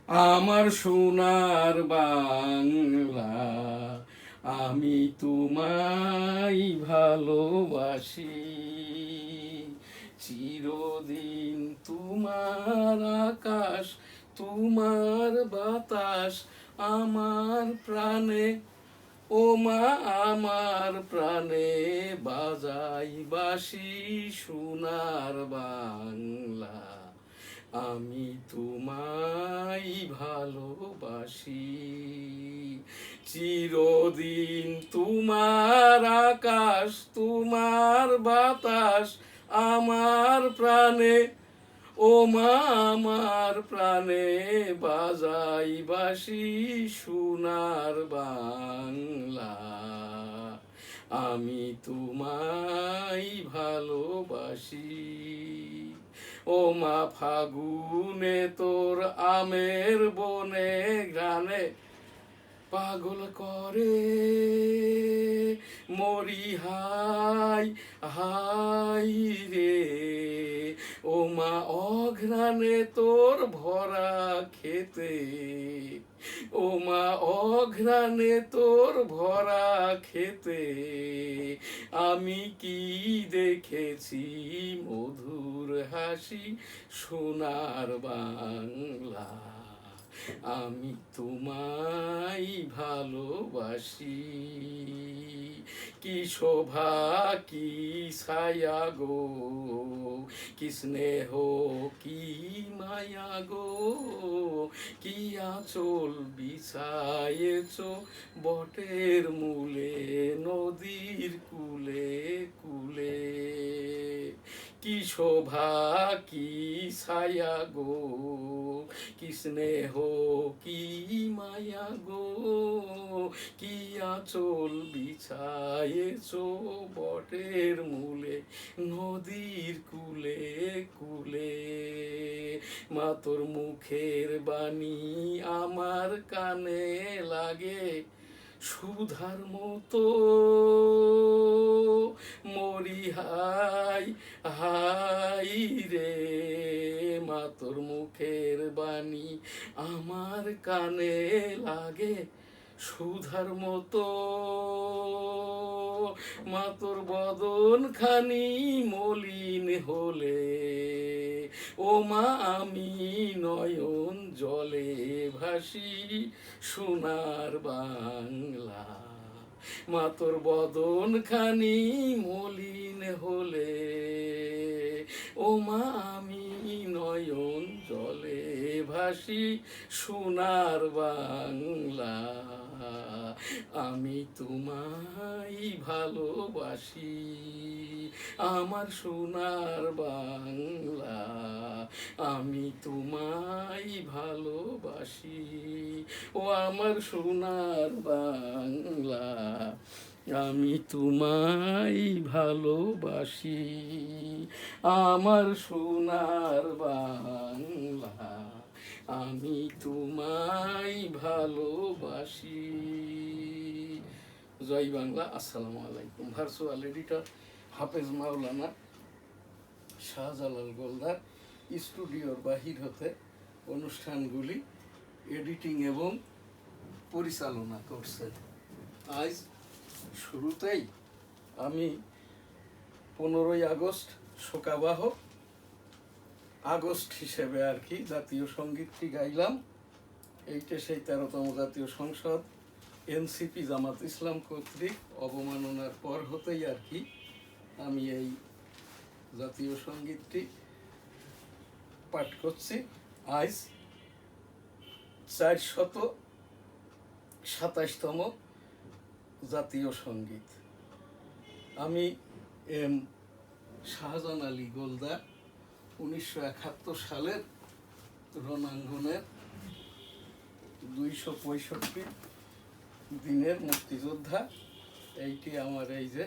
আমার সোনার বাংলা, আমি তোমায় ভালোবাসি। চিরদিন তোমার আকাশ, তোমার বাতাস আমার প্রাণে, ও মা আমার প্রাণে বাজাই বাঁশি সোনার বাংলা, আমি তোমায় ভালোবাসি। চিরদিন তোমার আকাশ, তোমার বাতাস আমার প্রাণে, ও মা আমার প্রাণে বাজাই বাঁশি সোনার বাংলা, আমি তোমায় ভালোবাসি। ও মা ফাগুনে তোর আমের বনে গানে পাগল করে মরি হাই হাই রে। ও মা অঘ্রাণে তোর ভরা খেতে, ও মা অঘ্রাণে তোর ভরা খেতে আমি কি দেখেছি মধুর হাসি সোনার বাংলা, আমি তোমায় ভালোবাসি। কি শোভা কি ছায়া গো, কি স্নেহ কি মায়া গো, কি আঁচল বিছায়েছ বটের মূলে নদীর কুলে কুলে। কি শোভা কি ছায়া গো, কি স্নেহ কি মায়া গো, কি আঁচল বিছায়েছ বটের মূলে নদীর কুলে কুলে। মা তোর মুখের বাণী আমার কানে লাগে সুধার মতো, মরি হাই হাই রে। মা তোর মুখের বাণী আমার কানে লাগে সুধার মতো, মা তোর বদন খানি মলিন হলে, ও মা আমি নয়ন জলে ভাসি সোনার বাংলা। মা তোর বদন খানি মলিন হলে, ও মা আমি নয়ন জলে ভাসি সোনার বাংলা, আমি তোমায় ভালোবাসি। আমার সোনার বাংলা, আমি তোমায় ভালোবাসি। ও আমার সোনার বাংলা, আমি তোমায় ভালোবাসি। আমার সোনার বাংলা, আমি তোমায় ভালোবাসি। জয় বাংলা। আসসালামু আলাইকুম। ভার্চুয়াল এডিটর হাফেজ মাওলানা শাহজালাল গোলদার স্টুডিওর বাহির হতে অনুষ্ঠানগুলি এডিটিং এবং পরিচালনা করছে। আজ শুরুতেই আমি 15ই আগস্ট শোকাবহ আগস্ট হিসেবে আর কি জাতীয় সঙ্গীতটি গাইলাম। এইটা সেই 13তম জাতীয় সংসদ এনসিপি জামাত ইসলাম কর্তৃক অবমাননার পর হতেই আর কি আমি এই জাতীয় সঙ্গীতটি পাঠ করছি। আজ 427তম জাতীয় সঙ্গীত। আমি এম শাহজান আলী গোলদার 1971 সালের রণাঙ্গনের 265 দিনের মুক্তিযোদ্ধা। এইটি আমার এই যে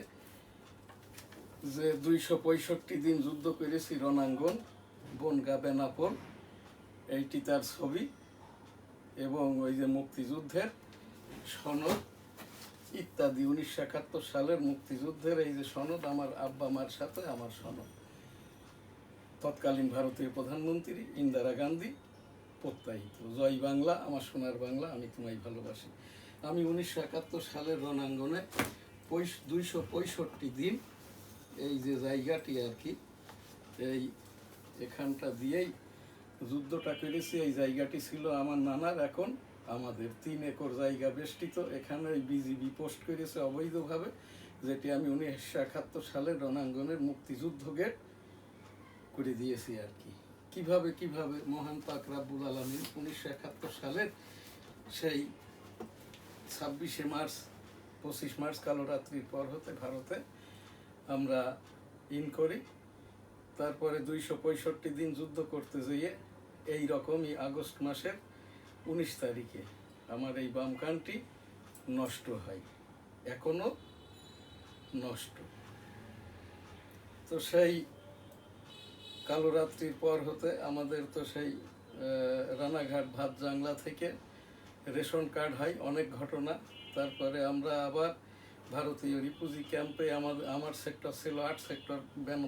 265 দিন যুদ্ধ করেছি রণাঙ্গন বনগা বেনাপোল, এইটি তার ছবি এবং ওই যে মুক্তিযুদ্ধের সনদ ইত্যাদি। 1971 সালের মুক্তিযুদ্ধের এই যে সনদ, আমার আব্বা মার সাথে আমার সনদ। তৎকালীন ভারতীয় প্রধানমন্ত্রী ইন্দিরা গান্ধী প্রত্যাহিত। জয় বাংলা, আমার সোনার বাংলা, আমি তোমায় ভালোবাসি। আমি 1971 সালের রণাঙ্গনে 265 দিন এই যে জায়গাটি আর কি, এই এখানটা দিয়েই যুদ্ধটা করেছি। এই জায়গাটি ছিল আমার নানার, এখন আমাদের 3 একর জায়গা বেষ্টিত। এখানে ওই বিজিবি পোস্ট করেছে অবৈধভাবে, যেটি আমি 1971 সালের রণাঙ্গনের মুক্তিযুদ্ধ গেট করে দিয়েছি আর কি। কিভাবে কিভাবে মহান পাক রাব্বুল আলামিন 1971 সালের সেই 26শে মার্চ 25 মার্চ কালো রাত্রির পর হতে ভারতে আমরা ইন করি। তারপরে 265 দিন যুদ্ধ করতে যেয়ে এই রকমই আগস্ট মাসের 19 তারিখে আমার এই বাম কানটি নষ্ট হয়, এখনো নষ্ট। তো সেই কালো রাত্রির পর হতে আমাদের তো সেই রানাঘাট ভাত জাংলা থেকে রেশন কার্ড হয়, অনেক ঘটনা। তারপরে আমরা আবার ভারতীয় রিফিউজি ক্যাম্পে আমার সেক্টর ছিল 8 sector,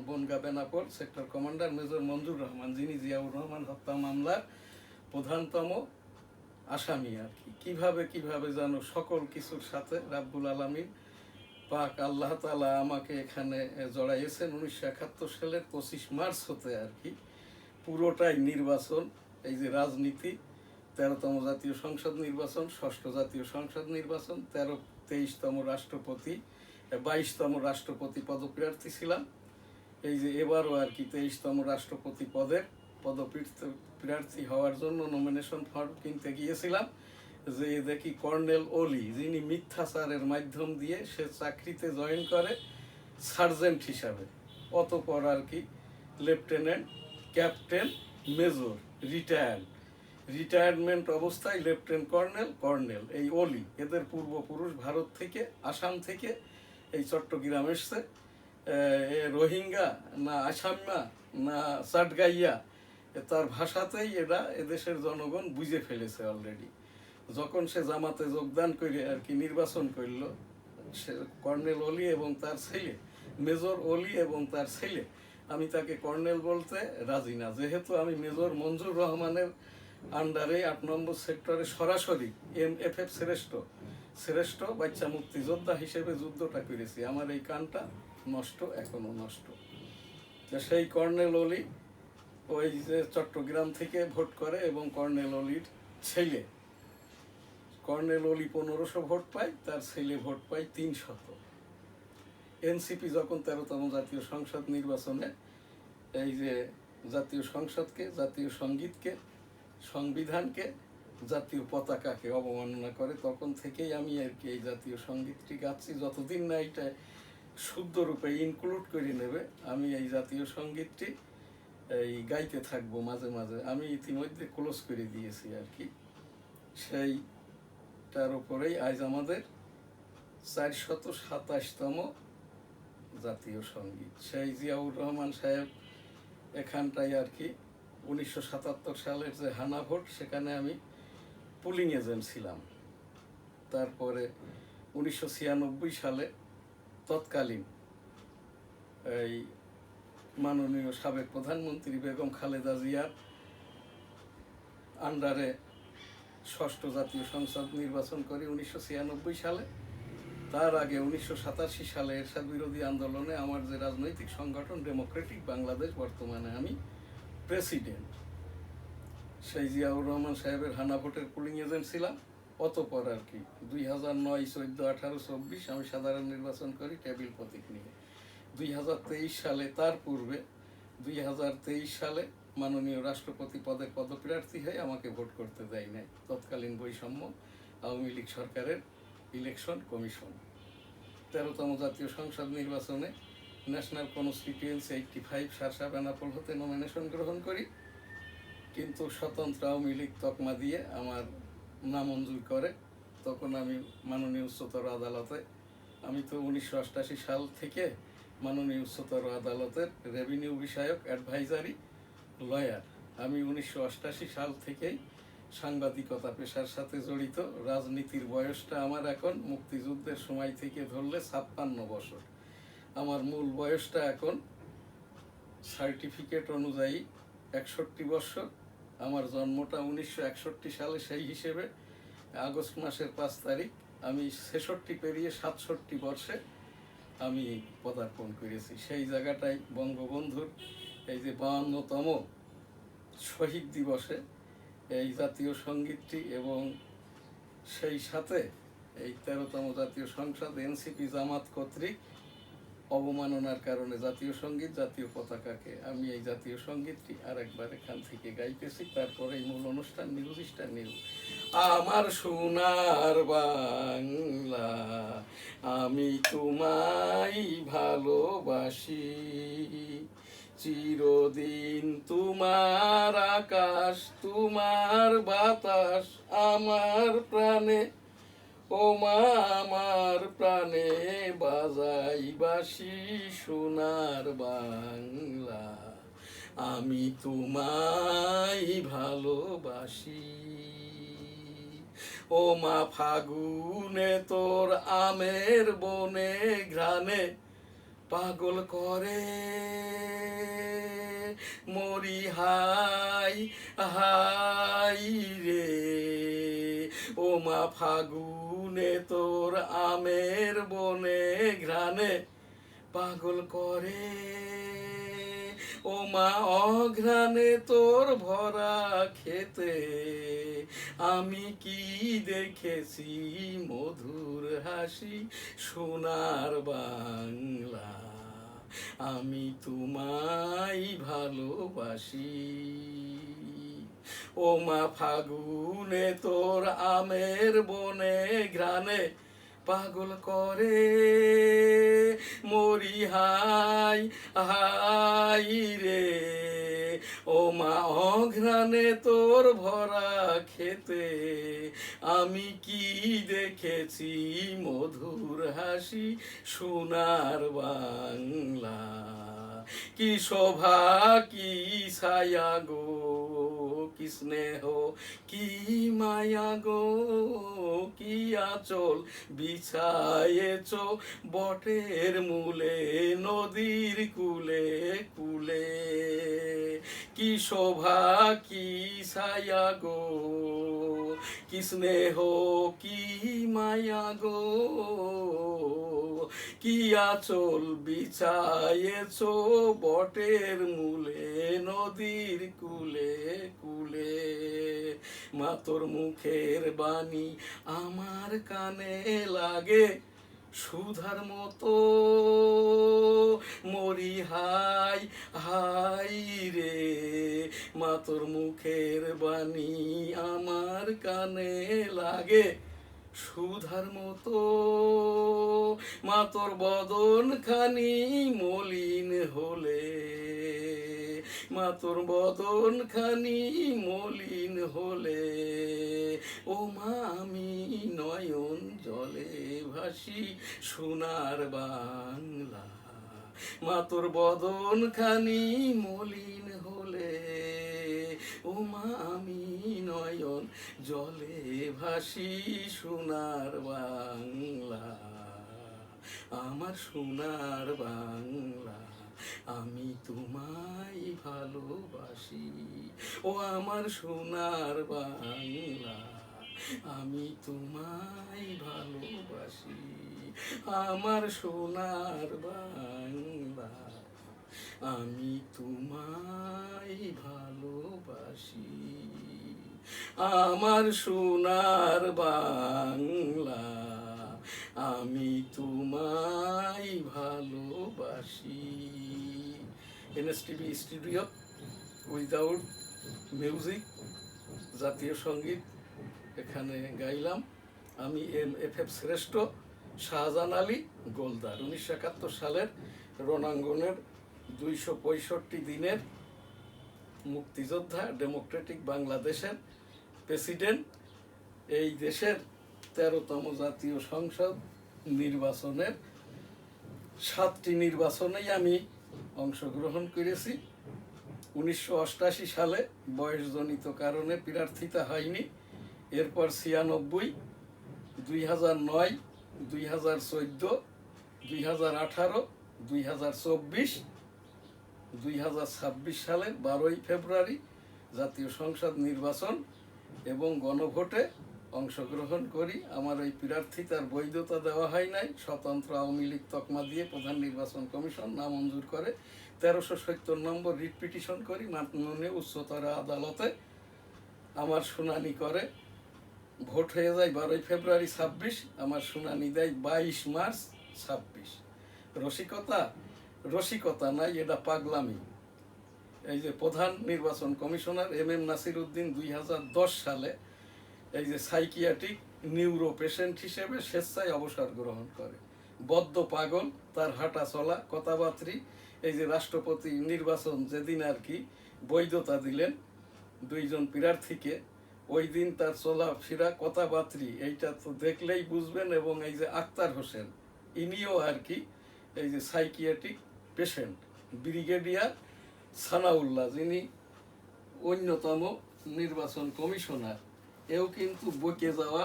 Bangaon Benapole. Sector commander major Manjur Rahman, যিনি জিয়াউর রহমান হত্যা মামলার প্রধানতম আসামি আর কি। কিভাবে কিভাবে জানো সকল কিছুর সাথে রাব্বুল আলামিন পাক আল্লাহ তাআলা আমাকে এখানে জড়াইয়েছেন। 1971 সালের 25 মার্চ হতে আর কি পুরোটাই নির্বাচন, এই যে রাজনীতি, 13তম জাতীয় সংসদ নির্বাচন, 6ষ্ঠ জাতীয় সংসদ নির্বাচন, 23তম রাষ্ট্রপতি, 22তম রাষ্ট্রপতি পদপ্রার্থী ছিলাম। এই যে এবারও আর কি 23তম রাষ্ট্রপতি পদের পদপ্রার্থী হওয়ার জন্য নমিনেশন ফর্ম কিনতে গিয়েছিলাম, যে দেখি কর্নেল ওলি, যিনি মিথ্যাচারের মাধ্যম দিয়ে সে চাকরিতে জয়েন করে সার্জেন্ট হিসাবে, অতঃপর আর কি লেফটেন্যান্ট, ক্যাপ্টেন, মেজর, রিটায়ারমেন্ট অবস্থায় লেফটেন্যান্ট কর্নেল, কর্নেল এই ওলি, এদের পূর্বপুরুষ ভারত থেকে, আসাম থেকে এই চট্টগ্রাম এসছে। রোহিঙ্গা না আসাম্যা না চাটগাইয়া, তার ভাষাতেই এরা এদেশের জনগণ বুঝে ফেলেছে অলরেডি। যখন সে জামাতে যোগদান করে আর কি নির্বাচন করল, সে কর্নেল ওলি এবং তার ছেলে, মেজর ওলি এবং তার ছেলে, আমি তাকে কর্নেল বলতে রাজি না, যেহেতু আমি মেজর মঞ্জুর রহমানের আন্ডারে 8 নম্বর সেক্টরে সরাসরি MFF শ্রেষ্ঠ বাচ্চা মুক্তিযোদ্ধা হিসেবে যুদ্ধটা করেছি। আমার এই কানটা নষ্ট, এখনো নষ্ট। সেই কর্নেল ওলি ওই যে চট্টগ্রাম থেকে ভোট করে, এবং কর্নেল ওলির ছেলে, কর্নেল ওলি 1500 ভোট পায়, তার ছেলে ভোট পায় 300। এনসিপি যখন 13তম জাতীয় সংসদ নির্বাচনে এই যে জাতীয় সংসদকে, জাতীয় সঙ্গীতকে, সংবিধানকে, জাতীয় পতাকাকে অবমাননা করে, তখন থেকেই আমি আর কি এই জাতীয় সঙ্গীতটি গাচ্ছি। যতদিন না এটা শুদ্ধ রূপে ইনক্লুড করে নেবে, আমি এই জাতীয় সঙ্গীতটি এই গাইতে থাকবো মাঝে মাঝে। আমি ইতিমধ্যে ক্লোজ করে দিয়েছি আর কি। সেইটার উপরেই আজ আমাদের 427তম জাতীয় সঙ্গীত। সেই জিয়াউর রহমান সাহেব এখানটায় আর কি 1977 সালের যে হানা ভোট, সেখানে আমি পুলিং এজেন্ট ছিলাম। তারপরে 1996 সালে তৎকালীন এই মাননীয় সাবেক প্রধানমন্ত্রী বেগম খালেদা জিয়ার আন্ডারে 6ষ্ঠ জাতীয় সংসদ নির্বাচন করি 1996 সালে। তার আগে 1987 সালে এরশাদ বিরোধী আন্দোলনে আমার যে রাজনৈতিক সংগঠন ডেমোক্রেটিক বাংলাদেশ, বর্তমানে আমি প্রেসিডেন্ট, সেই জিয়াউর রহমান সাহেবের হানা ভোটের পুলিং এজেন্ট ছিলাম। অতঃপর আর কি 2009, 14, 18, 24 আমি সাধারণ নির্বাচন করি টেবিল প্রতীক নিয়ে। 2023 সালে, তার পূর্বে 2023 সালে মাননীয় রাষ্ট্রপতি পদের পদপ্রার্থী হয়ে আমাকে ভোট করতে দেয় নাই তৎকালীন বৈষম্য আওয়ামী লীগ সরকারের ইলেকশন কমিশন। 13তম জাতীয় সংসদ নির্বাচনে ন্যাশনাল কনস্টিটিউয়েন্সি 85 শার্শা বেনাপোল হতে নমিনেশন গ্রহণ করি, কিন্তু স্বতন্ত্র আওয়ামী লীগ তকমা দিয়ে আমার নামঞ্জুর করে। তখন আমি মাননীয় উচ্চতর আদালতে, আমি তো 1988 সাল থেকে মাননীয় উচ্চতর আদালতের রেভিনিউ বিষয়ক অ্যাডভাইজারি লয়ার। আমি 1988 সাল থেকেই সাংবাদিকতা পেশার সাথে জড়িত। রাজনীতির বয়সটা আমার এখন মুক্তিযুদ্ধের সময় থেকে ধরলে 56 বছর। আমার মূল বয়সটা এখন সার্টিফিকেট অনুযায়ী 61 বছর, আমার জন্মটা 1961 সালে, সেই হিসেবে আগস্ট মাসের 5 তারিখ আমি 66 পেরিয়ে 67 বর্ষে আমি পদার্পণ করেছি। সেই জায়গাটায় বঙ্গবন্ধুর এই যে 52তম শহীদ দিবসে এই জাতীয় সঙ্গীতটি এবং সেই সাথে এই 13তম জাতীয় সংসদ এনসিপি জামাত কর্তৃক অবমাননার কারণে জাতীয় সঙ্গীত, জাতীয় পতাকাকে আমি এই জাতীয় সঙ্গীতটি আরেকবার এখান থেকে গাইতেছি। তারপরে এই মূল অনুষ্ঠান মিউজিকটা নিউ। আমার সোনার বাংলা, আমি তোমায় ভালোবাসি, চিরদিন তোমার আকাশ, তোমার বাতাস আমার প্রাণে, ও মা আমার প্রাণে বাজাই বাঁশি। সোনার বাংলা, আমি তোমায় ভালোবাসি। ও মা ফাগুনে তোর আমের বনে ঘ্রাণে পাগল করে মরি হাই হাই রে। ও মা ফাগুনে তোর আমের বনে ঘ্রাণে পাগল করে, ও মা অঘ্রাণে তোর ভরা খেতে আমি কি দেখেছি মধুর হাসি। সোনার বাংলা, আমি তোমায় ভালোবাসি। ও মা ফাগুনে তোর আমের বনে ঘ্রাণে পাগল করে মরি হাই হাই রে। ও মা অঘ্রাণে তোর ভরা খেতে আমি কি দেখেছি মধুর হাসি। সোনার বাংলা, কি শোভা কি ছায়া গো, কি স্নেহ কি মায়া গো, কি আঁচল বিছায়েছ বটের মূলে নদীর কুলে কুলে। কি শোভা কি ছায়া গো, কি স্নেহ কি মায়া গো, কি আঁচল বিছায়েছ বটের মূলে নদীর কুলে কুলে। মা তোর মুখের বাণী আমার কানে লাগে সুধার মতো মরি হাই হাই রে। মা তোর মুখের বাণী আমার কানে লাগে সুধার মতো, মা তোর বদন খানি মলিন হলে, মা তোর বদন খানি মলিন হলে, ও মা আমি নয়ন জলে ভাসি। সোনার বাংলা, মা তোর বদন খানি মলিন হলে, ও মা আমি নয়ন জলে ভাসি। সোনার বাংলা, আমার সোনার বাংলা, আমি তোমায় ভালোবাসি। ও আমার সোনার বাংলা, আমি তোমায় ভালোবাসি। আমার সোনার বাংলা, আমি তোমায় ভালোবাসি। আমার সোনার বাংলা, আমি তোমায় ভালোবাসি। এনএসটিভি স্টুডিও উইদাউট মিউজিক জাতীয় সঙ্গীত এখানে গাইলাম। আমি এফ শ্রেষ্ঠ, শাহজাহান আলী গোলদার। 1971 সালের রণাঙ্গনের 265 দিনের মুক্তিযোদ্ধা, ডেমোক্রেটিক বাংলাদেশের প্রেসিডেন্ট। এই দেশের 13তম জাতীয় সংসদ নির্বাচনের 7টি নির্বাচনেই আমি অংশগ্রহণ করেছি। 1988 সালে বয়সজনিত কারণে প্রার্থিতা হয়নি। এরপর 96, 2009, 2014, 2018, 2024, 2026 সালের 12ই ফেব্রুয়ারি জাতীয় সংসদ নির্বাচন এবং গণভোটে অংশগ্রহণ করি। আমার এই প্রার্থিতার বৈধতা দেওয়া হয় নাই, স্বতন্ত্র আওয়ামী লীগ তকমা দিয়ে প্রধান নির্বাচন কমিশন নামঞ্জুর করে 1370 নম্বর রিট পিটিশন করি মাননীয় উচ্চতর আদালতে। আমার শুনানি করে, ভোট হয়ে যায় 12 ফেব্রুয়ারি 26, আমার শুনানি দেয় 22 মার্চ 26। রসিকতা নাই, এটা পাগলামি। এই যে প্রধান নির্বাচন কমিশনার MM নাসির উদ্দিন 2010 সালে এই যে সাইকিয়াট্রিক নিউরো পেশেন্ট হিসেবে স্বেচ্ছায় অবসর গ্রহণ করে। বদ্ধ পাগল, তার হাঁটা চলা কথাবার্তি। এই যে রাষ্ট্রপতি নির্বাচন যেদিন আর কি বৈধতা দিলেন দুইজন প্রার্থীকে, ওই দিন তার চলাফেরা কথাবার্তি এইটা তো দেখলেই বুঝবেন। এবং এই যে আক্তার হোসেন, ইনিও আর কি এই যে সাইকিয়াট্রিক পেশেন্ট। ব্রিগেডিয়ার সানাউল্লাহ, যিনি অন্যতম নির্বাচন কমিশনার, এও কিন্তু বকে যাওয়া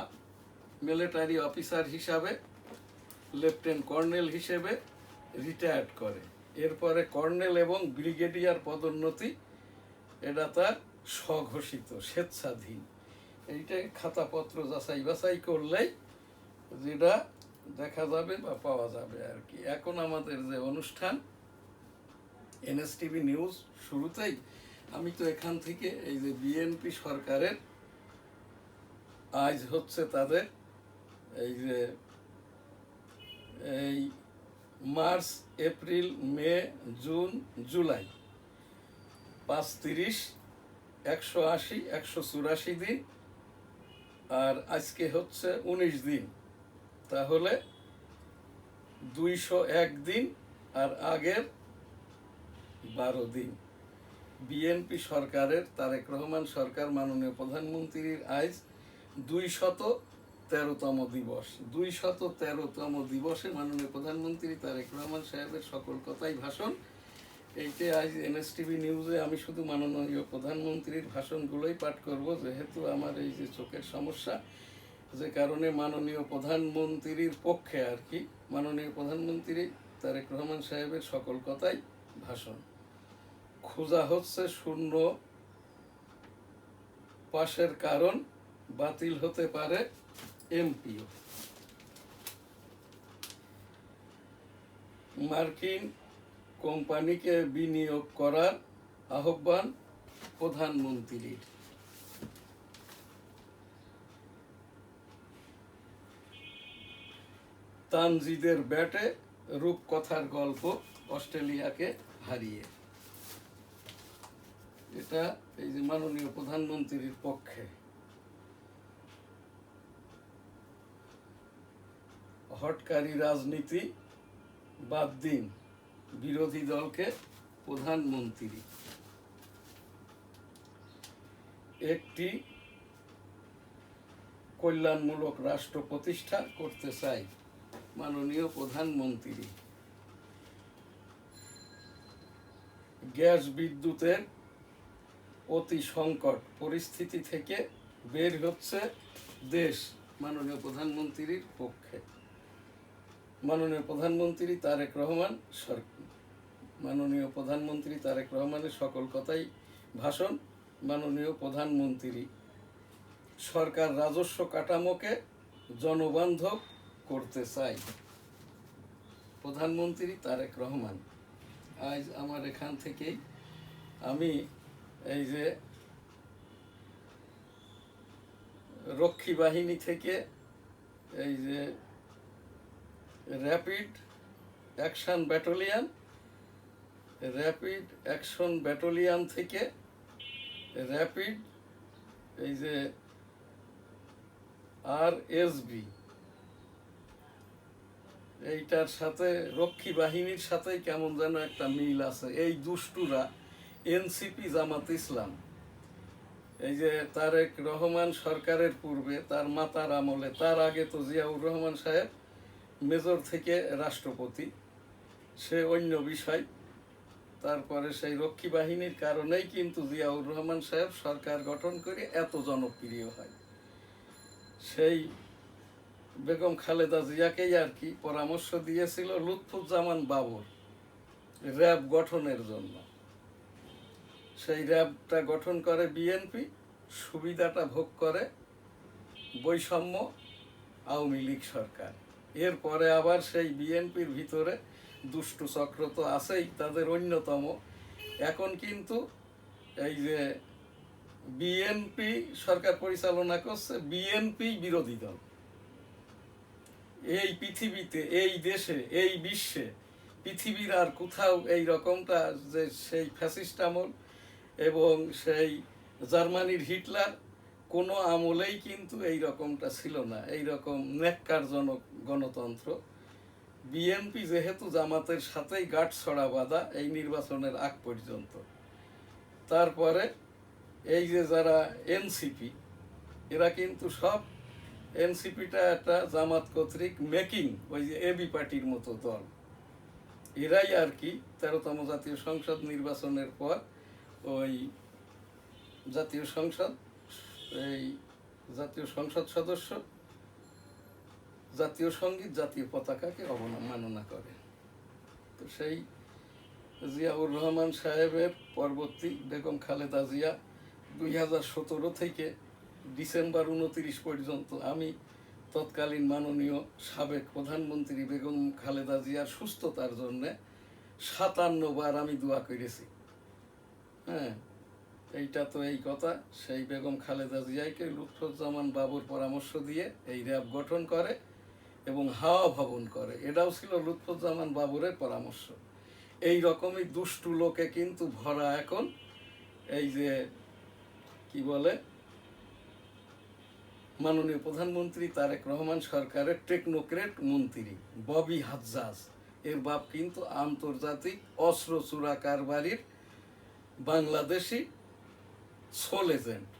মিলিটারি অফিসার হিসাবে, লেফটেন্যান্ট কর্নেল হিসেবে রিটায়ার্ড করে। এরপরে কর্নেল এবং ব্রিগেডিয়ার পদোন্নতি, এটা তার স্বঘোষিত স্বেচ্ছাধীন। এইটাই খাতাপত্র যাচাই বাছাই করলেই যেটা দেখা যাবে বা পাওয়া যাবে আর কি। এখন আমাদের যে অনুষ্ঠান NSTV নিউজ, শুরুতেই আমি তো এখান থেকে এই যে বিএনপি সরকারের আজ হচ্ছে তাদের এই যে এই মার্চ, এপ্রিল, মে, জুন, জুলাই 5, 30, 180, 184 দিন, আর আজকে হচ্ছে 19 দিন, তাহলে 201 দিন, আর আগের 12 দিন বিএনপি সরকারের, তারেক রহমান সরকার মাননীয় প্রধানমন্ত্রীর আজ 213তম দিবস। 213তম দিবসে মাননীয় প্রধানমন্ত্রী তারেক রহমান সাহেবের সকল কথাই ভাষণ। এইটা আজ NSTV নিউজে আমি শুধু মাননীয় প্রধানমন্ত্রীর ভাষণগুলোই পাঠ করব, যেহেতু আমার এই যে চোখের সমস্যা, যে কারণে মাননীয় প্রধানমন্ত্রীর পক্ষে আর কি মাননীয় প্রধানমন্ত্রী তারেক রহমান সাহেবের সকল কথাই ভাষণ। খোঁজা হচ্ছে শূন্য পাশের কারণ, বাতিল হতে পারে এমপিও। মার্কিন কোম্পানিকে বিনিয়োগ করার আহ্বান প্রধানমন্ত্রীর। তানজিদের ব্যাটে রূপকথার গল্প অস্ট্রেলিয়াকে হারিয়ে। এটা এই যে মাননীয় প্রধানমন্ত্রীর পক্ষে। হটকারী রাজনীতি বাদ দিন, বিরোধী দলকে প্রধানমন্ত্রী। একটি কল্যাণমূলক রাষ্ট্র প্রতিষ্ঠা করতে চাই মাননীয় প্রধানমন্ত্রী। গ্যাস বিদ্যুতের অতি সংকট পরিস্থিতি থেকে বের হচ্ছে দেশ মাননীয় প্রধানমন্ত্রীর পক্ষে। মাননীয় প্রধানমন্ত্রী তারেক রহমান মাননীয় প্রধানমন্ত্রী তারেক রহমানের সকল কথাই ভাষণ। মাননীয় প্রধানমন্ত্রী সরকার রাজস্ব কাঠামোকে জনবান্ধব করতে চাই প্রধানমন্ত্রী তারেক রহমান। আজ আমার এখান থেকেই আমি এই যে রক্ষী বাহিনী থেকে এই যে র্যাপিড অ্যাকশন ব্যাটালিয়ন থেকে র্যাপিড এই যে RSB, এইটার সাথে রক্ষী বাহিনীর সাথেই কেমন যেন একটা মিল আছে। এই দুষ্টুরা এনসিপি জামাত ইসলাম, এই যে তারেক রহমান সরকারের পূর্বে, তার মাতার আমলে, তার আগে তো জিয়াউর রহমান সাহেব মেজর থেকে রাষ্ট্রপতি, সে অন্য বিষয়। তারপরে সেই রক্ষী বাহিনীর কারণেই কিন্তু জিয়াউর রহমান সাহেব সরকার গঠন করে এত জনপ্রিয় হয়। সেই বেগম খালেদা জিয়াকেই আর কি পরামর্শ দিয়েছিল লুৎফুজ্জামান বাবর র্যাব গঠনের জন্য। সেই র্যাবটা গঠন করে বিএনপি, সুবিধাটা ভোগ করে বৈষম্য আওয়ামী লীগ সরকার। এরপরে আবার সেই বিএনপির ভিতরে দুষ্টু চক্র তো আছেই, তাদের অন্যতম। এখন কিন্তু এই যে বিএনপি সরকার পরিচালনা করছে, বিএনপি বিরোধী দল। এই পৃথিবীতে, এই দেশে, এই বিশ্বে, পৃথিবীর আর কোথাও এই রকমটা যে সেই ফ্যাসিস্ট আমল এবং সেই জার্মানির হিটলার কোনো আমলেই কিন্তু এই রকমটা ছিল না, এই রকম ন্যাক্কারজনক গণতন্ত্র। বিএনপি যেহেতু জামাতের সাথেই গাঁট ছড়া বাঁধা এই নির্বাচনের আগ পর্যন্ত, তারপরে এই যে যারা এনসিপি, এরা কিন্তু সব, এনসিপিটা একটা জামাত কর্তৃক মেকিং, ওই যে এবি পার্টির মতো দল। এরাই আর কি 13তম জাতীয় সংসদ নির্বাচনের পর ওই জাতীয় সংসদ সদস্য জাতীয় সঙ্গীত, জাতীয় পতাকাকে অবমাননা করে। তো সেই জিয়াউর রহমান সাহেবের পরবর্তী বেগম খালেদা জিয়া 2017 থেকে ডিসেম্বর 29 পর্যন্ত আমি তৎকালীন মাননীয় সাবেক প্রধানমন্ত্রী বেগম খালেদা জিয়ার সুস্থতার জন্যে 57 বার আমি দোয়া করেছি। হ্যাঁ, এইটা তো এই কথা। সেই বেগম খালেদা জিয়াকে লুৎফুজ্জামান বাবুর পরামর্শ দিয়ে এই র্যাব গঠন করে এবং হাওয়া ভবন করে, এটাও ছিল লুৎফুজ্জামান বাবুরের পরামর্শ। এই রকমই দুষ্টু লোকে কিন্তু ভরা এখন এই যে কি বলে মাননীয় প্রধানমন্ত্রী তারেক রহমান সরকারের টেকনোক্রেট মন্ত্রী ববি হাজ্জাজ। এর বাপ কিন্তু আন্তর্জাতিক অস্ত্র চোরা কারবারির বাংলাদেশি সোল এজেন্ট।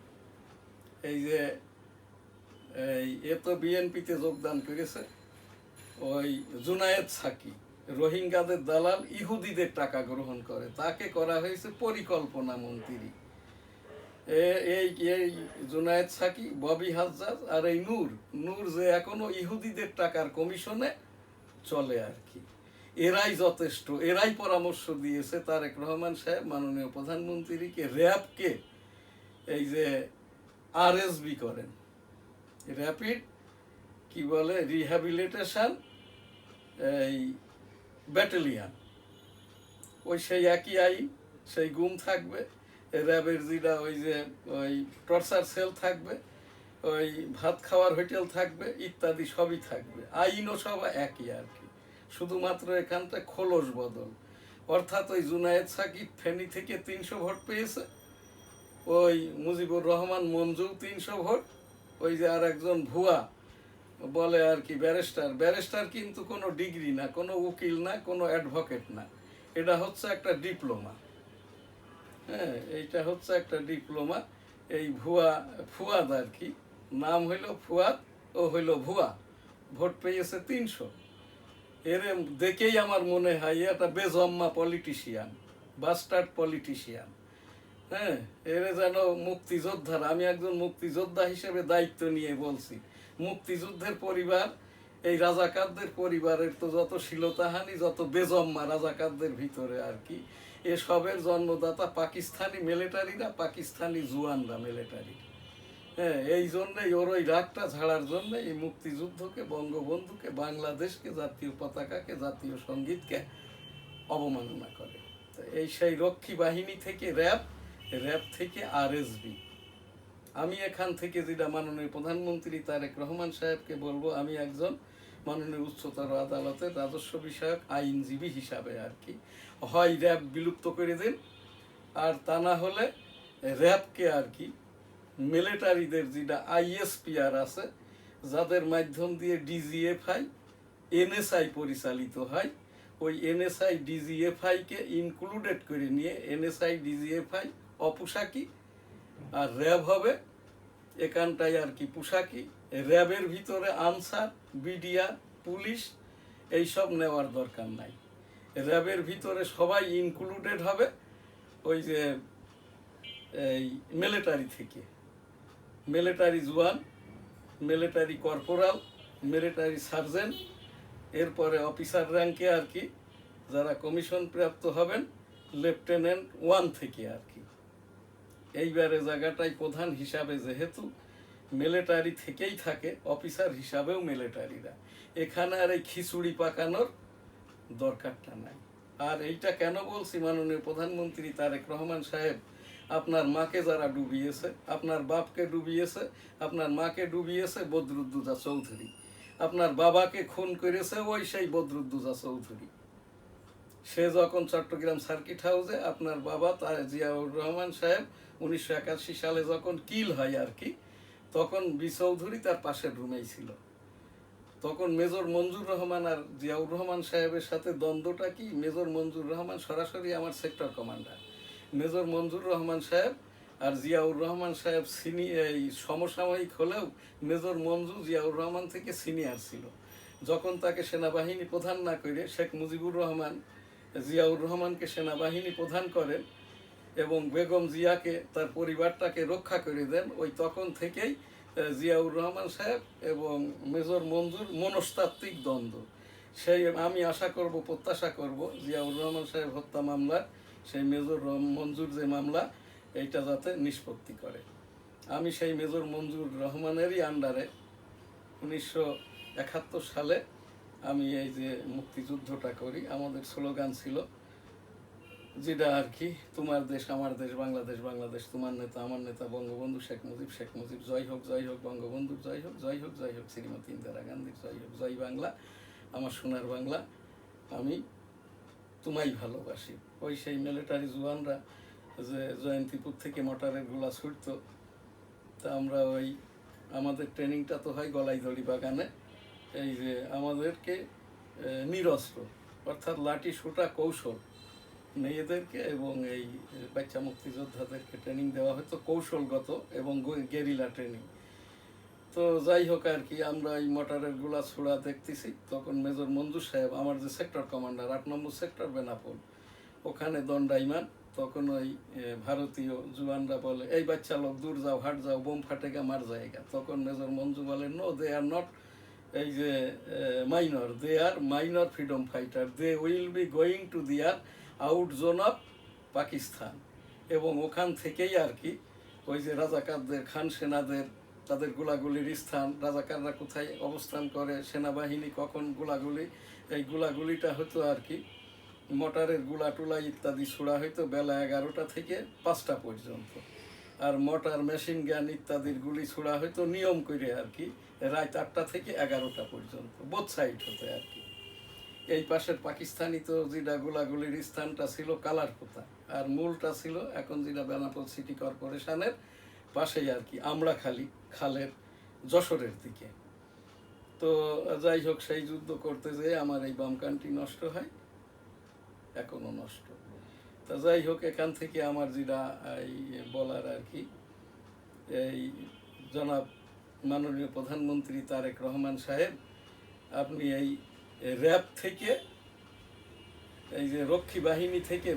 এই যে এ তো বিএনপিতে যোগদান করেছে। ওই জুনায়েদ সাকি রোহিঙ্গাদের দালাল, ইহুদিদের টাকা গ্রহণ করে, তাকে করা হয়েছে পরিকল্পনা মন্ত্রী। এই জুনায়েদ সাকি, ববি হাজ্জাজ আর এই নূর যে এখনো ইহুদিদের টাকার কমিশনে চলে আর কি। এরাই যথেষ্ট, এরাই পরামর্শ দিয়েছে তারেক রহমান সাহেব মাননীয় প্রধানমন্ত্রীকে র্যাবকে এই যে আরএসবি করেন, র্যাপিড কি বলে রিহ্যাবিলিটেশন এই ব্যাটালিয়ান। ওই সেই একই আইন, সেই গুম থাকবে, র্যাবের যেটা ওই যে ওই টর্চার সেল থাকবে, ওই ভাত খাওয়ার হোটেল থাকবে, ইত্যাদি সবই থাকবে, আইনও সব একই আর কি। শুধুমাত্র এখানটা খোলস বদল। অর্থাৎ ওই জুনায়েদ সাকিব ফেনী থেকে 300 ভোট পেয়েছে, ওই মুজিবুর রহমান মঞ্জু 300 ভোট, ওই যে আর একজন ভুয়া বলে আর কি ব্যারিস্টার কিন্তু কোনো ডিগ্রি না, কোনো উকিল না, কোনো অ্যাডভোকেট না, এটা হচ্ছে একটা ডিপ্লোমা। হ্যাঁ, এইটা হচ্ছে একটা ডিপ্লোমা। এই ফুয়াদ আর কি, নাম হইল ফুয়াদ, ও হইল ভুয়া, ভোট পেয়েছে 300। এর দেখেই আমার মনে হয় একটা বেজম্মা পলিটিশিয়ান, বাস্টার্ড পলিটিশিয়ান। হ্যাঁ, এর যেন মুক্তিযোদ্ধার, আমি একজন মুক্তিযোদ্ধা হিসেবে দায়িত্ব নিয়ে বলছি, মুক্তিযুদ্ধের পরিবার, এই রাজাকারদের পরিবারের তো যত শ্লীলতাহানি, যত বেজম্মা রাজাকারদের ভিতরে আর কি, এসবের জন্মদাতা পাকিস্তানি মিলিটারিরা, পাকিস্তানি জুয়ানরা মিলিটারি। হ্যাঁ, এই জন্যই ওর ওই রাগটা ঝাড়ার জন্য এই মুক্তিযুদ্ধকে, বঙ্গবন্ধুকে, বাংলাদেশকে, জাতীয় পতাকাকে, জাতীয় সঙ্গীতকে অবমাননা করে। তো এই সেই রক্ষী বাহিনী থেকে র্যাব থেকে আরএসবি। আমি এখান থেকে যেটা মাননীয় প্রধানমন্ত্রী তারেক রহমান সাহেবকে বলবো, আমি একজন মাননীয় উচ্চতর আদালতের রাজস্ব বিষয়ক আইনজীবী হিসাবে আর কি, হয় র্যাব বিলুপ্ত করে দিন, আর তা না হলে র্যাবকে আর কি মিলিটারিদের যেটা আইএসপিআর আছে, যাদের মাধ্যম দিয়ে ডিজিএফআই, এনএসআই পরিচালিত হয়, ওই এনএসআই ডিজিএফআইকে ইনক্লুডেড করে নিয়ে এনএসআই ডিজিএফআই অপোশাকি, আর র্যাব হবে এখানটায় আর কি পোশাকি। র্যাবের ভিতরে আনসার, বিডিআর, পুলিশ এইসব নেওয়ার দরকার নাই। র্যাবের ভিতরে সবাই ইনক্লুডেড হবে ওই যে এই মিলিটারি থেকে, মিলিটারি জওয়ান, মিলিটারি কর্পোরাল, মিলিটারি সার্জেন্ট, এরপরে অফিসার র্যাঙ্কে আর কি যারা কমিশন প্রাপ্ত হবেন লেফটেন্যান্ট 1 থেকে আর কি। এইবারে জায়গাটায় প্রধান হিসাবে যেহেতু মিলিটারি থেকেই থাকে, অফিসার হিসাবেও মিলিটারিরা, এখানে আর এই খিচুড়ি পাকানোর দরকারটা নাই। আর এইটা কেন বলছি, মাননীয় প্রধানমন্ত্রী তারেক রহমান সাহেব আপনার মাকে যারা ডুবিয়েছে, আপনার বাপকে ডুবিয়েছে, আপনার মাকে ডুবিয়েছে বদরুদ্দোজা চৌধুরী, আপনার বাবাকে খুন করেছে ওই সেই বদরুদ্দোজা চৌধুরী। সে যখন চট্টগ্রাম সার্কিট হাউসে আপনার বাবা জিয়াউর রহমান সাহেব 1981 সালে যখন কিল হয় আর কি, তখন বি চৌধুরী তার পাশের রুমেই ছিল। তখন মেজর মঞ্জুর রহমান আর জিয়াউর রহমান সাহেবের সাথে দ্বন্দ্বটা কি, মেজর মঞ্জুর রহমান সরাসরি আমার sector commander, major Manjur Rahman সাহেব আর জিয়াউর রহমান সাহেব এই সমসাময়িক হলেও মেজর মঞ্জু জিয়াউর রহমান থেকে সিনিয়র ছিল। যখন তাকে সেনাবাহিনী প্রধান না করে শেখ মুজিবুর রহমান জিয়াউর রহমানকে সেনাবাহিনী প্রধান করেন এবং বেগম জিয়াকে তার পরিবারটাকে রক্ষা করে দেন, ওই তখন থেকেই জিয়াউর রহমান সাহেব এবং মেজর মঞ্জুর মনস্তাত্ত্বিক দ্বন্দ্ব। সেই আমি আশা করব, প্রত্যাশা করব জিয়াউর রহমান সাহেব হত্যা মামলার সেই মেজর মঞ্জুর যে মামলা, এইটা যাতে নিষ্পত্তি করে। আমি সেই মেজর মঞ্জুর রহমানেরই আন্ডারে 1971 সালে আমি এই যে মুক্তিযুদ্ধটা করি। আমাদের স্লোগান ছিল যেটা আর কি, তোমার দেশ আমার দেশ, বাংলাদেশ বাংলাদেশ, তোমার নেতা আমার নেতা, বঙ্গবন্ধু শেখ মুজিব, শেখ মুজিব জয় হোক, জয় হোক বঙ্গবন্ধুর জয় হোক, জয় হোক, জয় হোক শ্রীমতী ইন্দিরা গান্ধীর জয় হোক, জয় বাংলা আমার সোনার বাংলা, আমি তোমায় ভালোবাসি। ওই সেই মিলিটারি জওয়ানরা যে জয়ন্তীপুর থেকে মোটরের গোলা ছুটত, তা আমরা ওই আমাদের ট্রেনিংটা তো হয় গলাইদড়ি বাগানে, এই যে আমাদেরকে নিরস্ত্র অর্থাৎ লাঠি সোটা কৌশল মেয়েদেরকে এবং এই বাচ্চা মুক্তিযোদ্ধাদেরকে ট্রেনিং দেওয়া হতো কৌশলগত এবং গেরিলা ট্রেনিং। তো যাই হোক আর কি, আমরা এই মোটরের গোলা ছোড়া দেখতেছি, তখন মেজর মঞ্জুর সাহেব আমার যে সেক্টর কমান্ডার 8 নম্বর সেক্টর বেনাপোল, ওখানে দণ্ডাইমান। তখন ওই ভারতীয় জওয়ানরা বলে, এই বাচ্চা লোক দূর যাও, হাট যাও, বোম ফাটেগা মার যায়গা। তখন মেজর মঞ্জু বলে, নো দে আর নট এই যে minor, they are minor freedom fighter, they will be going to their out zone of Pakistan. এবং ওখান থেকেই আর কি ওই যে রাজাকারদের, খান সেনাদের, তাদের গোলাগুলির স্থান, রাজাকাররা কোথায় অবস্থান করে, সেনাবাহিনী কখন গোলাগুলি, এই গোলাগুলিটা হতো আর কি মোটরের গুলা টুলা ইত্যাদি ছোড়া হইতো বেলা 11টা থেকে 5টা পর্যন্ত। আর মোটর, মেশিন গান ইত্যাদির গুলি ছোড়া হইতো নিয়ম করে আর কি রাত 8টা থেকে 11টা পর্যন্ত, বোথ সাইড হতে আর কি। এই পাশের পাকিস্তানি তো যেটা গোলাগুলির স্থানটা ছিল কালারকোতা, আর মূলটা ছিল এখন যেটা বেনাপোল সিটি কর্পোরেশনের পাশেই আর কি আমড়াখালী খালের যশোরের দিকে। তো যাই হোক, সেই যুদ্ধ করতে যেয়ে আমার এই বামকানটি নষ্ট হয়, এখনো নষ্ট। তা যাই হোক, এখান থেকে আমার যেটা এই বলার আর কি, এই জনাব মাননীয় প্রধানমন্ত্রী তারেক রহমান সাহেব, আপনি এই র্যাব থেকে, এই যে রক্ষী বাহিনী থেকে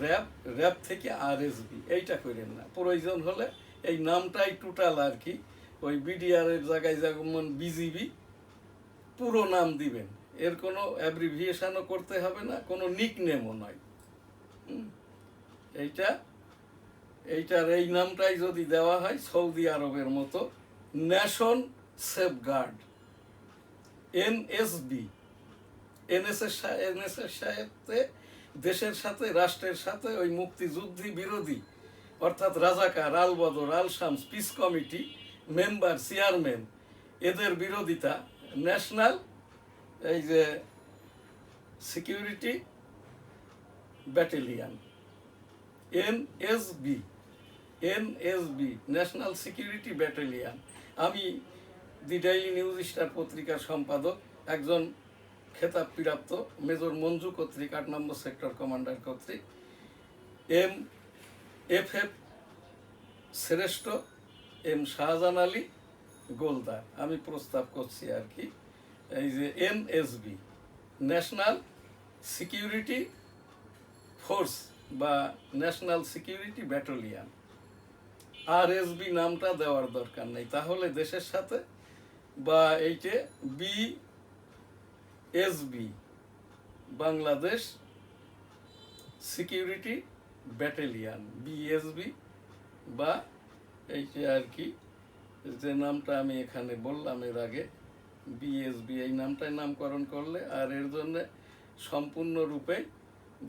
র্যাব থেকে আরএসবি এইটা করেন না। প্রয়োজন হলে এই নামটাই টোটাল আর কি ওই বিডিআর এর জায়গায় যেমন বিজিবি পুরো নাম দিবেন, এর কোনো অ্যাব্রিভিয়েশনও করতে হবে না, কোনো নিকনেমও নয়। এইটার এই নামটাই যদি দেওয়া হয় সৌদি আরবের মতো ন্যাশন সেফগার্ড, এনএসবি, এনএসএর সাথে দেশের সাথে রাষ্ট্রের সাথে ওই মুক্তিযুদ্ধী বিরোধী অর্থাৎ রাজাকার, Al Badr, Al Shams, peace committee member, chairman, এদের বিরোধিতা ন্যাশনাল এই যে security battalion, NSB, national security battalion. আমি দি ডেইলি নিউজ স্টার পত্রিকার সম্পাদক, একজন খেতাবপ্রাপ্ত মেজর মঞ্জু কর্তৃক 8 নম্বর সেক্টর কমান্ডার কর্তৃক এফএফ শ্রেষ্ঠ এম শাহজাহান আলী গোলদার আমি প্রস্তাব করছি আর কি, এই যে এনএসবি ন্যাশনাল সিকিউরিটি ফোর্স বা ন্যাশনাল সিকিউরিটি ব্যাটালিয়ান, আরএসবি নামটা দেওয়ার দরকার নেই। তাহলে দেশের সাথে বা এইটে BSB Bangladesh security battalion, BSB বা এই যে আর কি, যে নামটা আমি এখানে বললাম এর আগে, বিএসবি, এই নামটাই নামকরণ করলে আর এর জন্য সম্পূর্ণরূপে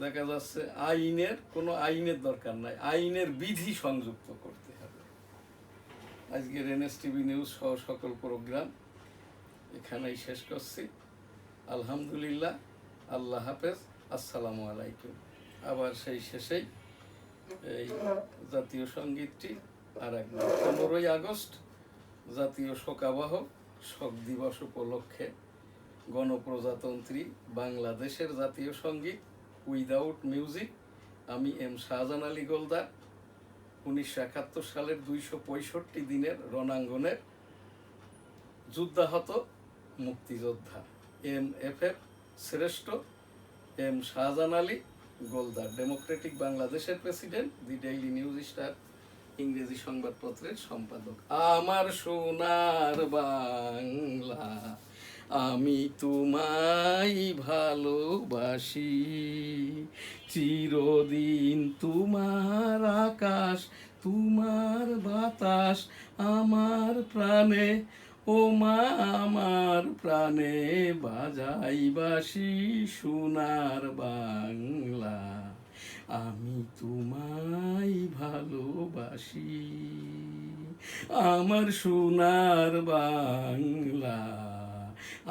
দেখা যাচ্ছে আইনের দরকার নাই, আইনের বিধি সংযুক্ত করতে হবে। আজকের এনএসটিভি নিউজ সহ সকল প্রোগ্রাম এখানেই শেষ করছি। আলহামদুলিল্লাহ, আল্লাহ হাফেজ, আসসালামু আলাইকুম। আবার সেই শেষেই এই জাতীয় সঙ্গীতটি আর একবার 15ই আগস্ট জাতীয় শোকাবহ শোক দিবস উপলক্ষে গণপ্রজাতন্ত্রী বাংলাদেশের জাতীয় সঙ্গীত উইদাউট মিউজিক, আমি এম শাহজাহান আলী গোলদার, 1971 সালের 265 দিনের রণাঙ্গনের যুদ্ধাহত মুক্তিযোদ্ধা MFF শ্রেষ্ঠ এম শাহজাহান আলী গোলদার, ডেমোক্রেটিক বাংলাদেশের প্রেসিডেন্ট, দি ডেইলি নিউজ স্টার ইংরেজি সংবাদপত্রের সম্পাদক। আমার সোনার বাংলা, আমি তোমায় ভালোবাসি, চিরদিন তোমার আকাশ, তোমার বাতাস আমার প্রাণে, ও মা আমার প্রাণে বাজাই বাঁশি, সোনার বাংলা, আমি তোমায় ভালোবাসি। আমার সোনার বাংলা,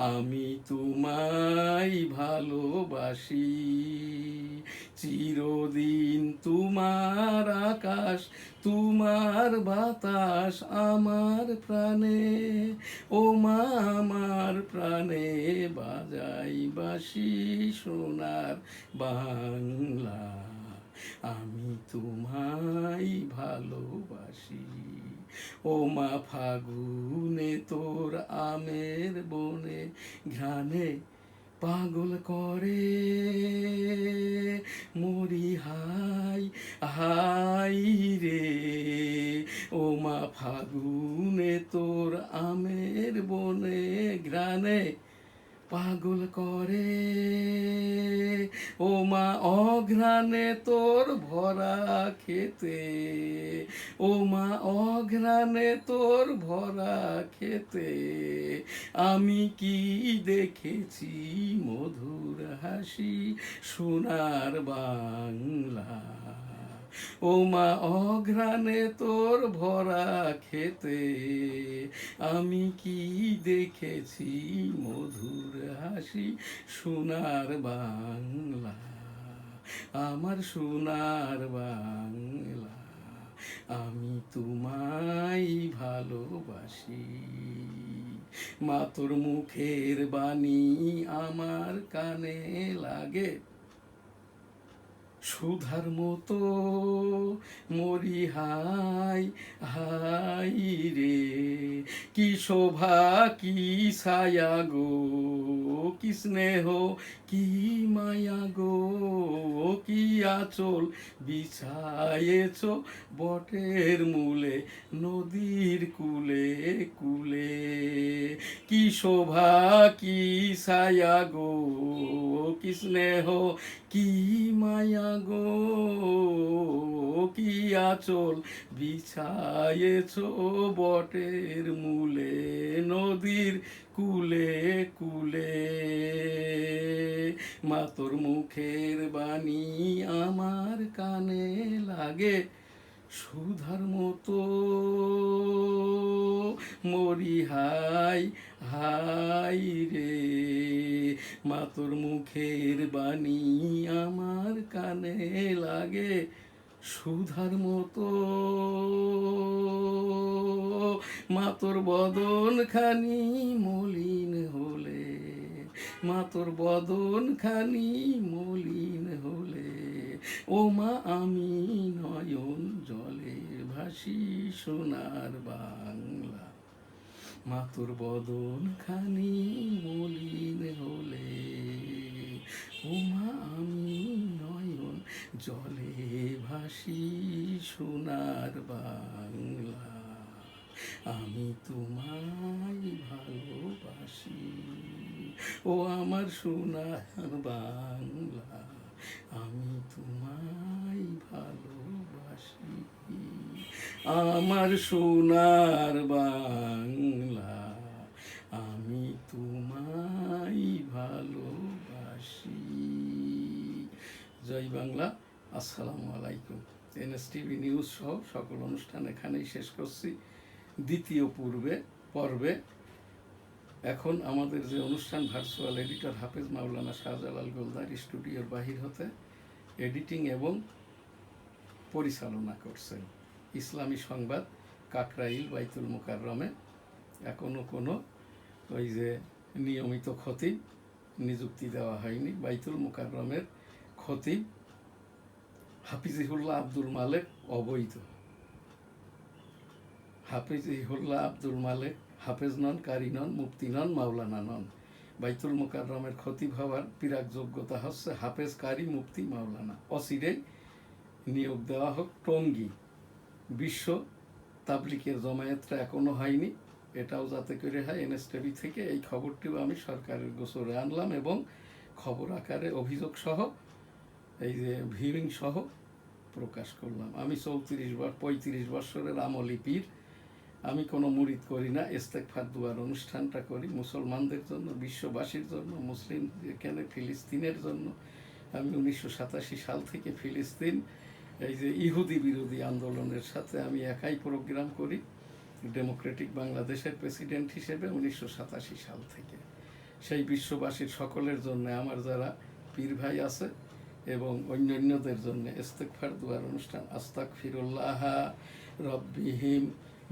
আমি তোমায় ভালোবাসি, চিরদিন তোমার আকাশ, তোমার বাতাস আমার প্রাণে, ও মা আমার প্রাণে বাজাই বাঁশি, সোনার বাংলা, আমি তোমায় ভালোবাসি। ও মা ফাগুনে তোর আমের বনে ঘ্রাণে পাগল করে, মরি হাই হাই রে, ও মা ফাগুনে তোর আমের বনে ঘ্রাণে পাগল করে, ও মা অঘ্রাণে তোর ভরা খেতে, ও মা অঘ্রাণে তোর ভরা খেতে, আমি কি দেখেছি মধুর হাসি, সোনার বাংলা, ও মা অঘ্রাণে তোর ভরা খেতে, আমি কি দেখেছি মধুর হাসি, সোনার বাংলা, আমার সোনার বাংলা, আমি তোমায় ভালোবাসি। মা তোর মুখের বাণী আমার কানে লাগে সুধার মতো, মরি হাই হাই রে, কি শোভা কি ছায়া গো, কি স্নেহ কি মায়া গো, কি আঁচল বিছায়েছ বটের মূলে, নদীর কুলে কুলে, কি শোভা কি ছায়া গো, কি স্নেহ কি মায়া গো, কি আঁচল বিছায়েছ বটের মূলে, নদীর কুলে কুলে, মা তোর মুখের বাণী আমার কানে লাগে সুধার মতো, মরি হাই হাই রে, মা তোর মুখের বাণী আমার কানে লাগে সুধার মতো, মা তোর বদন খানি মলিন হলে, মা তোর বদন খানি মলিন হলে, ও মা আমি নয়ন জলে ভাসি, সোনার বাংলা, মা তোর বদন খানি মলিন হলে, ও মা আমি নয়ন জলে ভাসি, সোনার বাংলা, আমি তোমায় ভালোবাসি। ও আমার সোনার বাংলা, আমি তোমায় ভালোবাসি, আমার সোনার বাংলা, আমি তোমায় ভালোবাসি। জয় বাংলা। আসসালামু আলাইকুম। এনএসটিভি নিউজ সহ সকল অনুষ্ঠান এখানেই শেষ করছি। দ্বিতীয় পর্বে এখন আমাদের যে অনুষ্ঠান, ভার্চুয়াল এডিটর হাফেজ মাওলানা শাহজালাল গোলদার স্টুডিওর বাহির হতে এডিটিং এবং পরিচালনা করছেন ইসলামী সংবাদ কাকরাইল বাইতুল মোকাররমে। এখনও কোনো ওই যে নিয়মিত খতিব নিযুক্তি দেওয়া হয়নি। বাইতুল মোকাররমের খতিব হাফিজিহুল্লাহ আব্দুল মালেক অবৈধ। হাফিজিহুল্লাহ আব্দুল মালেক হাফেজ নন, কারি নন, মুফতি নন, মাওলানা নন। বাইতুল মোকাররমের খতিব হওয়ার পিরাক যোগ্যতা হচ্ছে হাফেজ, কারি, মুফতি, মাওলানা। অচিরেই নিয়োগ দেওয়া হোক। টঙ্গী বিশ্ব তাবলিকের জমায়েতটা এখনো হয়নি, এটাও যাতে করে হয়। এনএসটিভি থেকে এই খবরটিও আমি সরকারের গোচরে আনলাম এবং খবর আকারে অভিযোগ সহ এই যে ভিউইং সহ প্রকাশ করলাম। আমি 35 বছরের আমলি পীর। আমি কোনো মুরিদ করি না, ইস্তেগফার দুয়ার অনুষ্ঠানটা করি মুসলমানদের জন্য, বিশ্ববাসীর জন্য, মুসলিম যেখানে ফিলিস্তিনের জন্য। আমি 1987 সাল থেকে ফিলিস্তিন এই যে ইহুদি বিরোধী আন্দোলনের সাথে আমি একাই প্রোগ্রাম করি ডেমোক্রেটিক বাংলাদেশের প্রেসিডেন্ট হিসেবে 1987 সাল থেকে। সেই বিশ্ববাসীর সকলের জন্য আমার যারা পীর ভাই আছে এবং অন্যান্যদের জন্য ইস্তেগফার দুয়ার অনুষ্ঠান। আস্তাগফিরুল্লাহ রব্বিহিম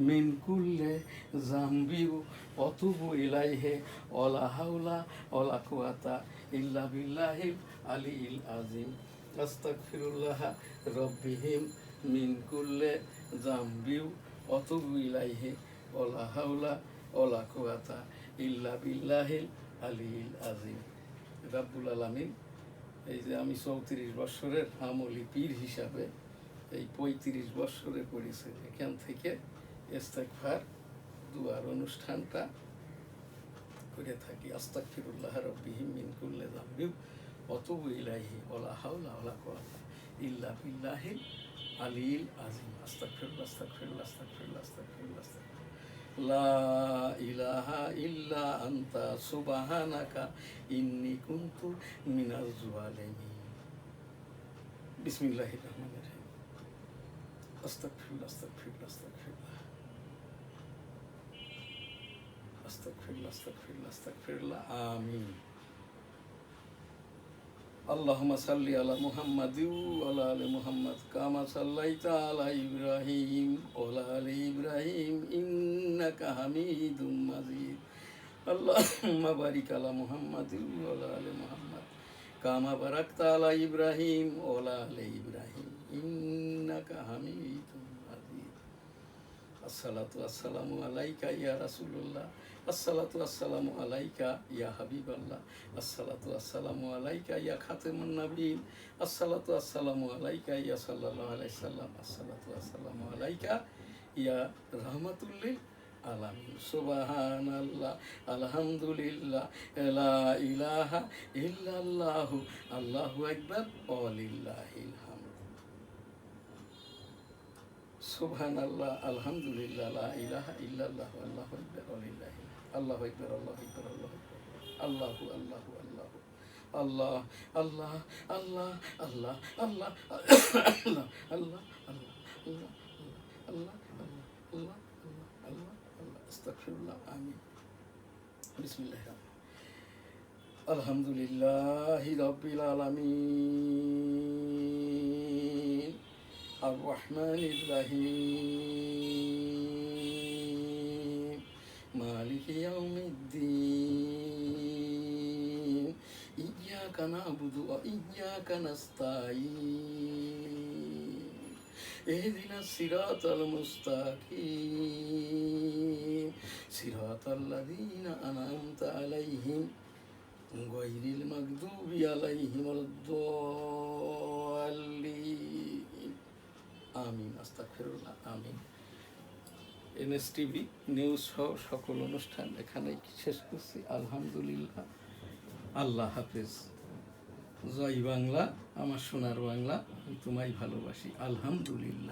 মিন কুল্লে জামবি অতুবু ইলাইহি ওয়ালা হাওলা ওয়ালা কুওয়াতা ইল্লা বিল্লাহিল আলিয়্যিল আযীম। আস্তাগফিরুল্লাহ রব্বিহিম মিন কুল্লে জামবি অতুবু ইলাইহি ওয়ালা হাওলা ওয়ালা কুওয়াতা ইল্লা বিল্লাহিল আলিয়্যিল আযীম। রাব্বুল আলামিন এই যে আমি 34 বছরের আমলি পীর হিসাবে এই 35 বছরে পড়েছে, এখান থেকে ইস্তেগফার দুয়ার অনুষ্ঠানটা করে থাকি। আস্তাগফিরুল্লাহ রব্বিহিম মিন কুল্লি যামবিন ওয়াতুবু ইলাইহি ওয়ালা হাওলা ওয়ালা কুওয়াতা ইল্লা বিল্লাহিল আলিয়্যিল আযীম। আস্তাগফিরুল্লাহ আস্তাগফিরুল্লাহ আস্তাগফিরুল্লাহ আস্তাগফিরুল্লাহ আস্তাগফিরুল্লাহ। লা ইলাহা ইল্লা আনতা সুবহানাকা ইন্নী কুনতু মিনাজ জালিমিন। বিসমিল্লাহির রহমানির রহিম। আস্তাগফিরুল্লাহ আস্তাগফিরুল্লাহ আস্তাগফিরুল্লাহ আস্তাগফিরুল্লাহ আস্তাগফিরুল্লাহ আস্তাগফিরুল্লাহ। আমিন। আল্লাহুম্মা সাল্লি আলা মুহাম্মাদি ওয়া আলা আলি মুহাম্মাদ কামা সাল্লাইতা আলা ইব্রাহিম ওয়া আলা আলি ইব্রাহিম ইন্নাকা হামিদুম মাজিদ। আল্লাহুম্মা বারিক আলা মুহাম্মাদি ওয়া আলা আলি মুহাম্মাদ কামা বারাকতা আলা ইব্রাহিম ওয়া আলা আলি ইব্রাহিম ইন্নাকা হামিদুম মাজিদ। আসসালাতু আসসালামু আলাইকা ইয়া রাসূলুল্লাহ, আসসালাতু আসসালামু আলাইকা ইয়া হাবিবাল্লাহ, আসসালাতু আসসালামু আলাইকা ইয়া খাতামুন নবীন, আসসালাতু আসসালামু আলাইকা ইয়া সাল্লাল্লাহু আলাইহি সাল্লাম, আসসালাতু আসসালামু আলাইকা ইয়া রাহমাতুল লিল আলামিন। সুবহানাল্লাহ, আলহামদুলিল্লাহ, লা ইলাহা ইল্লাল্লাহু, আল্লাহু আকবার, ওয়া লিল্লাহিল হামদ। সুবহানাল্লাহ, আলহামদুলিল্লাহ, লা ইলাহা ইল্লাল্লাহু, আল্লাহু আকবার, ওয়া লিল্লাহিল হামদ। আল্লাহু আকবার, আল্লাহু আকবার, আল্লাহু আকবার, আল্লাহু আল্লাহু আল্লাহু আল্লাহ আল্লাহ আল্লাহ আল্লাহ আল্লাহ আল্লাহ আল্লাহ আল্লাহ আল্লাহ আল্লাহ আল্লাহ আল্লাহ আল্লাহ। আস্তাগফিরুল্লাহ। আমিন। বিসমিল্লাহির রহমানির রহিম। আলহামদুলিল্লাহি রাব্বিল আলামিন আর রহমানির রহিম মালিকি ইয়াউমিদ্দিন ইয়্যাকা না'বুদু ওয়া ইয়্যাকা নাস্তাঈন ইহদিনাস সিরাতাল মুস্তাকিম সিরাতাল্লাযীনা আন'আমতা আলাইহিম গায়রিল মাগদুবি আলাইহিম ওয়ালাদ-দাল্লিন। আমিন। আস্তাগফিরুল্লাহ। আমিন। এনএসটিভি নিউজ সহ সকল অনুষ্ঠান এখানেই শেষ করছি। আলহামদুলিল্লাহ। আল্লাহ হাফেজ। জয় বাংলা, আমার সোনার বাংলা, আমি তোমায় ভালোবাসি। আলহামদুলিল্লাহ।